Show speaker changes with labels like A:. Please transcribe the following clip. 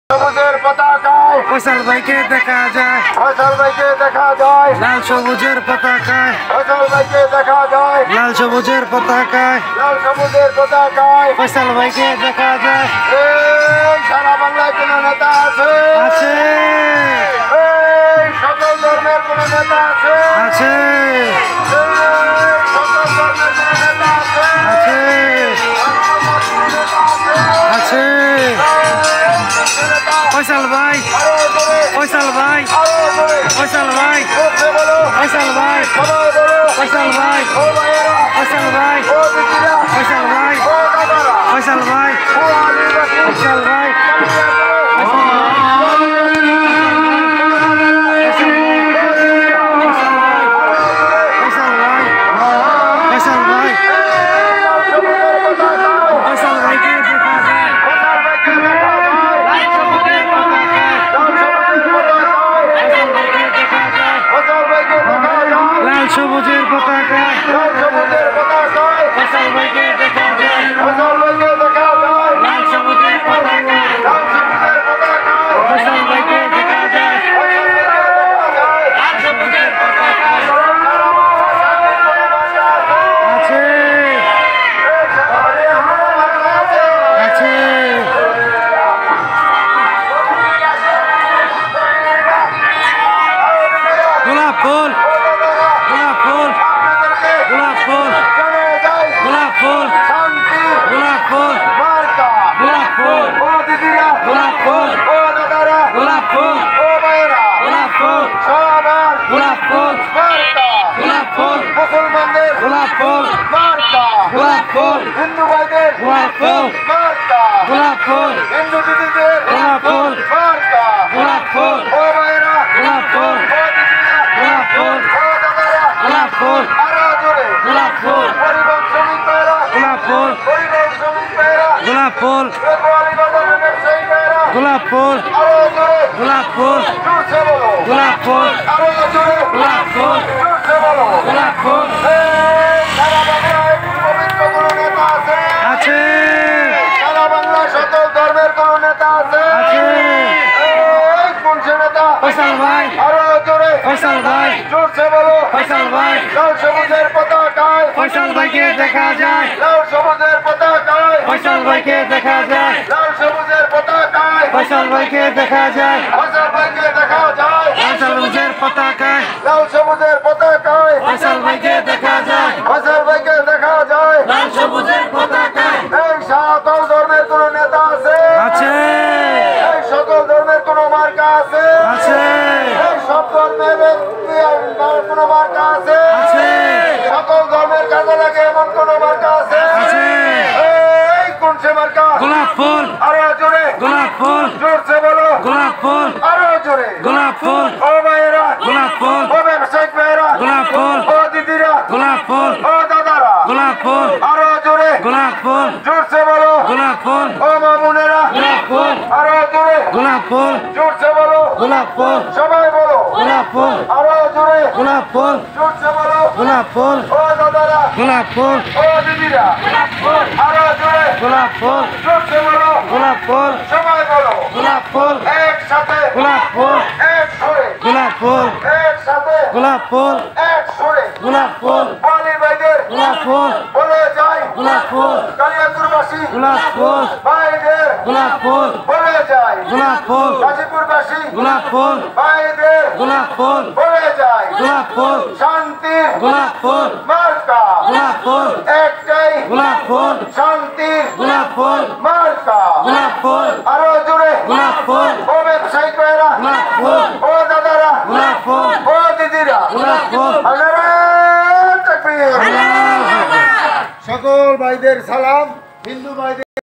A: সবুজের পতাকায়
B: ফয়সাল ভাইকে দেখা যায়,
A: ফয়সাল ভাইকে দেখা যায়,
B: লাল সবুজের পতাকায়,
A: ফয়সাল ভাইকে দেখা যায়,
B: লাল সবুজের পতাকায়,
A: লাল সবুজের পতাকায়
B: ফয়সাল ভাইকে দেখা যায়।
A: এই সারা বাংলায় কোন নেতা আছে?
B: আছে
A: এই সকল ধর্মের কোন নেতা আছে?
B: আছে
A: এই সকল ধর্মের কোন নেতা আছে?
B: আছে আছে ফয়সাল ভাই, ফয়সাল ভাই, ফয়সাল ভাই, ফয়সাল ভাই, ফয়সাল ভাই, ফয়সাল ভাই, ফয়সাল ভাই, ফয়সাল ভাই, ফয়সাল ভাই, সবুজের পতাকা,
A: লাল সবুজের পতাকায়
B: ফয়সাল ভাইকে দেখা যায়,
A: ফয়সাল ভাইকে দেখা যায়,
B: লাল সবুজের পতাকা,
A: লাল সবুজের পতাকায়
B: ফয়সাল ভাইকে দেখা যায়, লাল সবুজের পতাকা আছে আছে গোলাপ ফুল, গোলাপ ফুল, গোলাপ ফুল, গোলাপ ফুল,
A: শান্তি
B: গোলাপ ফুল,
A: মার্কা,
B: গোলাপ ফুল,
A: ও দিদিরা,
B: গোলাপ ফুল,
A: ও দাদারা,
B: গোলাপ ফুল,
A: ও ভাইয়েরা,
B: গোলাপ ফুল,
A: সবার
B: গোলাপ ফুল,
A: মার্কা,
B: গোলাপ ফুল,
A: মুসলমানদের
B: গোলাপ ফুল,
A: মার্কা,
B: গোলাপ ফুল,
A: হিন্দু ভাইদের
B: গোলাপ ফুল,
A: মার্কা,
B: গোলাপ ফুল,
A: হিন্দু দিদিদের
B: গোলাপ ফুল,
A: মার্কা,
B: গোলাপ ফুল,
A: ও ভাইয়েরা,
B: গোলাপ ফুল,
A: ও দিদিরা,
B: গোলাপ ফুল,
A: ও দাদারা,
B: গোলাপ ফুল,
A: আরো জোরে
B: গোলাপ ফুল,
A: পরিবহন শ্রমিক ভাইয়েরা,
B: গোলাপ ফুল,
A: পরিবহন শ্রমিক ভাইয়েরা,
B: গোলাপ ফুল,
A: কোতোয়ালি বাজারের ব্যবসায়ী ভাইয়েরা,
B: গোলাপ ফুল,
A: আরো জোরে
B: গোলাপ ফুল,
A: জোরসে বলো,
B: গোলাপ ফুল,
A: আরো জোরে
B: গোলাপ ফুল,
A: জোরসে বলো,
B: গোলাপ ফুল
A: এই সারা বাংলায় পবিত্র কোনো নেতা আছে?
B: আছে
A: সারা বাংলায় সকল ধর্মের কোনো নেতা আছে?
B: আছে
A: এই কোন সে নেতা?
B: ফয়সাল ভাই,
A: আরো জোরে
B: ফয়সাল ভাই,
A: জোরসে বলো,
B: ফয়সাল ভাই,
A: লাল সবুজের পতাকায়,
B: ফয়সাল ভাইকে দেখা যায়,
A: লাল সবুজের পতাকায়,
B: ফয়সাল ভাইকে দেখা যায়,
A: লাল সবুজের পতাকায়,
B: ফয়সাল ভাইকে দেখা যায়,
A: ফয়সাল ভাইকে দেখা যায়,
B: লাল সবুজের পতাকায়,
A: লাল সবুজের পতাকায়,
B: ফয়সাল ভাইকে দেখা যায়,
A: ফয়সাল ভাইকে দেখা যায়,
B: লাল সবুজের পতাকায়
A: এই সকল ধর্মের কোন নেতা আছে?
B: আছে
A: এই সকল ধর্মের কোন মার্কা আছে?
B: আছে
A: এই সব ধর্মের কোন মার্কা আছে?
B: আছে
A: সকল ধর্মের কাজে লাগে এমন কোন মার্কা আছে?
B: আছে
A: এই কোন সে মার্কা?
B: গোলাপ ফুল,
A: আরো জোরে
B: গোলাপ ফুল,
A: জোরসে বলো,
B: গোলাপ ফুল,
A: আরো জোরে
B: গোলাপ ফুল,
A: ও ভাইয়েরা,
B: গোলাপ ফুল,
A: ও ব্যবসায়িক ভাইয়েরা,
B: গোলাপ ফুল,
A: ও দিদিরা,
B: গোলাপ ফুল,
A: ও দাদারা,
B: গোলাপ ফুল,
A: আরো জোরে
B: গোলাপ ফুল,
A: জোরসে বলো,
B: গোলাপ ফুল,
A: ও মামুনেরা,
B: গোলাপ ফুল,
A: আরো জোরে
B: গোলাপ ফুল,
A: জোরসে বলো,
B: গোলাপ ফুল,
A: সবাই বলো,
B: গোলাপ ফুল,
A: আরো জোরে
B: গোলাপ ফুল,
A: জোরসে বলো,
B: গোলাপ ফুল,
A: ও দাদারা,
B: গোলাপ ফুল,
A: ও দিদিরা, আরো জোরে
B: গোলাপ ফুল,
A: জোরসে বলো,
B: গোলাপ ফুল,
A: সবাই বলো,
B: গোলাপ ফুল,
A: একসাথে
B: গোলাপ ফুল,
A: এক সুরে,
B: গোলাপ ফুল,
A: একসাথে
B: গোলাপ ফুল,
A: এক সুরে
B: গোলাপ ফুল,
A: বাঙালি ভাইদের
B: গোলাপ ফুল,
A: বলে যাই,
B: গোলাপ ফুল,
A: কালিয়াকুরবাসী
B: গোলাপ ফুল,
A: ভাইদের
B: গোলাপ ফুল,
A: বলে যাই,
B: গোলাপ ফুল,
A: গাজীপুরবাসী
B: গোলাপ ফুল,
A: ভাইদের
B: গোলাপ ফুল,
A: বলে যাই,
B: গোলাপ ফুল,
A: শান্তির
B: গোলাপ ফুল,
A: মার্কা
B: গোলাপ ফুল,
A: একটাই,
B: গোলাপ ফুল,
A: শান্তির
B: গোলাপ ফুল,
A: মার্কা
B: গোলাপ ফুল,
A: আরো জোরে
B: গোলাপ ফুল,
A: ও ব্যবসায়িক ভাইয়েরা,
B: গোলাপ ফুল,
A: ও দাদারা,
B: গোলাপ ফুল,
A: ও দিদিরা,
B: গোলাপ ফুল,
A: নারায়ে তাকবীর। সকল ভাইদের সালাম, হিন্দু ভাইদের